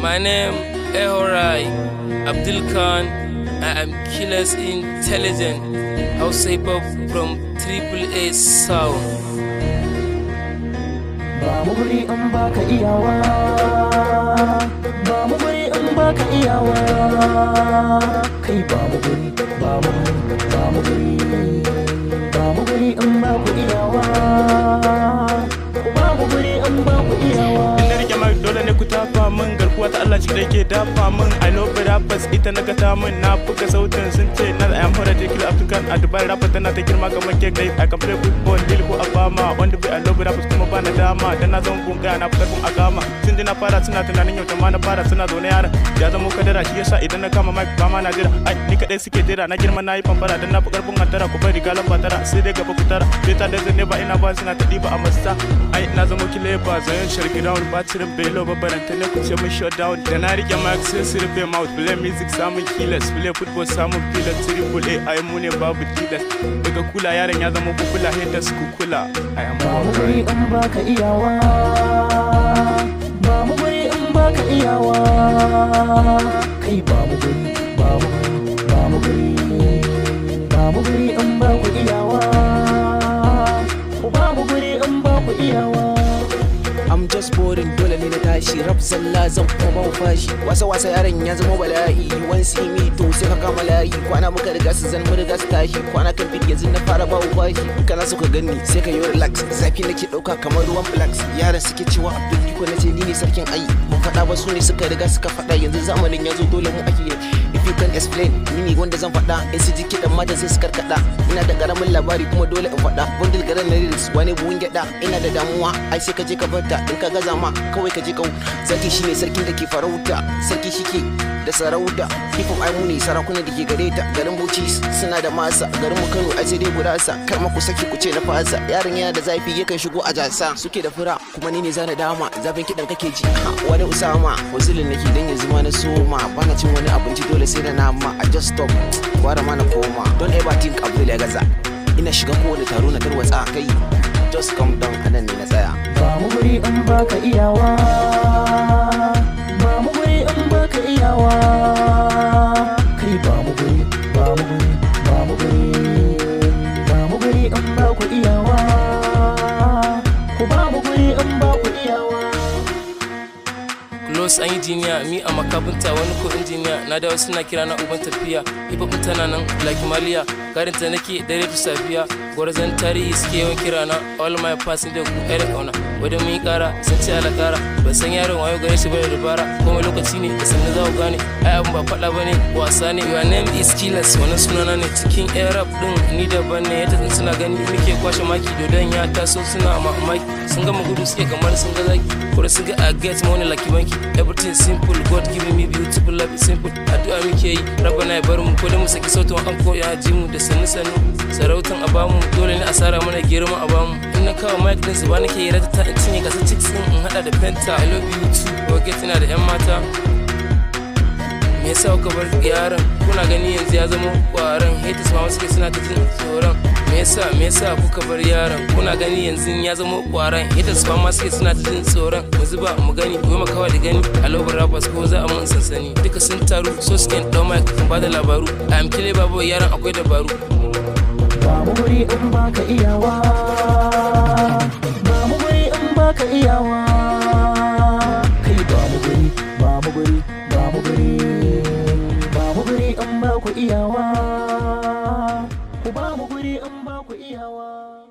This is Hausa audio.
My name Ehorai Abdul Khan. I am Killer's Intelligent Hausa hip-hop from AAA Sound. Bamu guri in baka iyawa, bamu guri in baka iyawa, kai bamu guri, bamu guri in baku iyawa, bamu guri in baku iyawa. Inda rike mai dole ne ku tafa min, garkuwa ta Allah shi da ke dafa min. I love rappers, ita na gata min, na buga sautin sun ce na I am particular African. A Dubai rapper tana ta girma kamar cake dai. I can play football, deal ko Abama. On the way I love rappers kuma ba na dama. Dan na zama gunga na fitar kun agama. Sun ji na fara suna tunanin yau ta ma na fara suna zaune yaran. Ya zama kadara shi yasa idan na kama mic ba ma na jira. Ai ni kadai suke jira, na girma na yi fanfara dan na fi karfin hantara. Ku bari galan ba tara sai dai gaba ku tara. Sai ta da zane ba ina ba suna ta diba a masta. Ai na zama kile ba zayen sharki down batirin belo ba baranta ne ku ce mun shut down. Da na rike mic sai su rufe mouth. Play music samun killers, play football samun pillars. Triple A ai mu ne babu killers. Daga kula yaran ya zama kukula haters kukula. Ai am bamu guri in baka iyawa, bamu guri in baka iyawa, kai bamu guri in baku iyawa, bamu guri in baku iyawa. I'm just boring, dole ne na tashi. Rap zalla zan kuma ban fashi. Wasa yaran ya zama bala'i. Wan see me to sai ka kama layi. Kwana muka riga su zan mu riga su tashi. Kwana kan fit yanzu na fara bawo bashi. Kana so ka ganni sai ka yi relax. Zafi nake dauka kamar ruwan blacks. Yaran suke cewa Abdul Diko nace ni ne sarkin ayi. Mun faɗa ba su ne suka riga suka faɗa. Yanzu zamanin ya zo dole mu ake. If you can explain, ni ne wanda zan faɗa. In su ji kiɗan mata sai su karkada. Ina da karamin labari kuma dole in faɗa. Bundle garan na lyrics wani buhun gyaɗa. Ina da damuwa ai sai ka je ka barta. In ka gaza ma kawai ka je kau. Sarki shine sarkin da ke farauta, sarki shike da sarauta. Hip hop ai mu ne sarakuna da ke gare ta. Garin Bauchi suna da masa, garin mu Kano ai sai dai gurasa. Kar ma ku saki ku ce na fasa. Yaron yana da zafi yakan shigo a jasa. Suke da fura kuma ni ne zana dama. Zafin kidan kake ji. Wani Usama wazilin nake dan yanzu ma na soma. Bana cin wani abinci dole sai da nama. I just stop. Gwara ma na koma. Don't ever think Abdul ya gaza. Ina shiga kowane taro na tarwatsa kai. Just come down anan ne na tsaya. Bamu guri in baka iyawa, bamu guri in baka iyawa, kai bamu guri in baku iyawa, ku bamu guri in baku iyawa. Close an yi jiniya, mi a makabinta wani ko injiniya. Na dawo suna kira na uban tafiya. Hip-hop tana nan Black Maliya. Garinta nake dare ta safiya. Gwarzon tarihi suke yawan kira na. All my past da ku kai da kauna. Wadda mun yi kara sun ce ala kara. Ban san yaron wayo gare shi bane dabara. Kuma lokaci ne da sannan za ku gane. Ai abin ba faɗa bane wasa ne. My name is Killers, wannan sunana ne. Cikin air rap din ni daban ne. Yadda suna gani nake kwashe maki. Dodon ya taso suna mamaki. Sun gama gudu suke kamar sun ga zaki. Kuma sun ga I get money like banki. Everything simple, God giving me beautiful life is simple. Addu'a muke yi, Rabbana ya bar mu ko da mu saki sautin an ko ya ji mu da sannu. Sarautan a bamu, dole ne a sara mana girma a bamu. In na kawo mic din su ba nake yi rata ta in cinye gasar chicks din in hada da penta. I love you too, forget ina da 'yan mata. Me yasa kuka bar yaran? Kuna gani yanzu ya zama kwaran. Haters ma wasu ke suna ta jin tsoron. Me yasa kuka bar yaran? Kuna gani yanzu ya zama kwaran. Haters ma suke suna ta jin tsoron. Mu zuba mu gani, goma kawai da gani. A lobar rappers ko za a mun sansani. Duka sun taru, so suke ɗau mic in ba da labaru. I am kile babu yaran akwai dabaru. Bamu guri in baka iyawa, bamu guri in baka iyawa, kai bamu guri in baku iyawa, ku bamu guri in baku iyawa.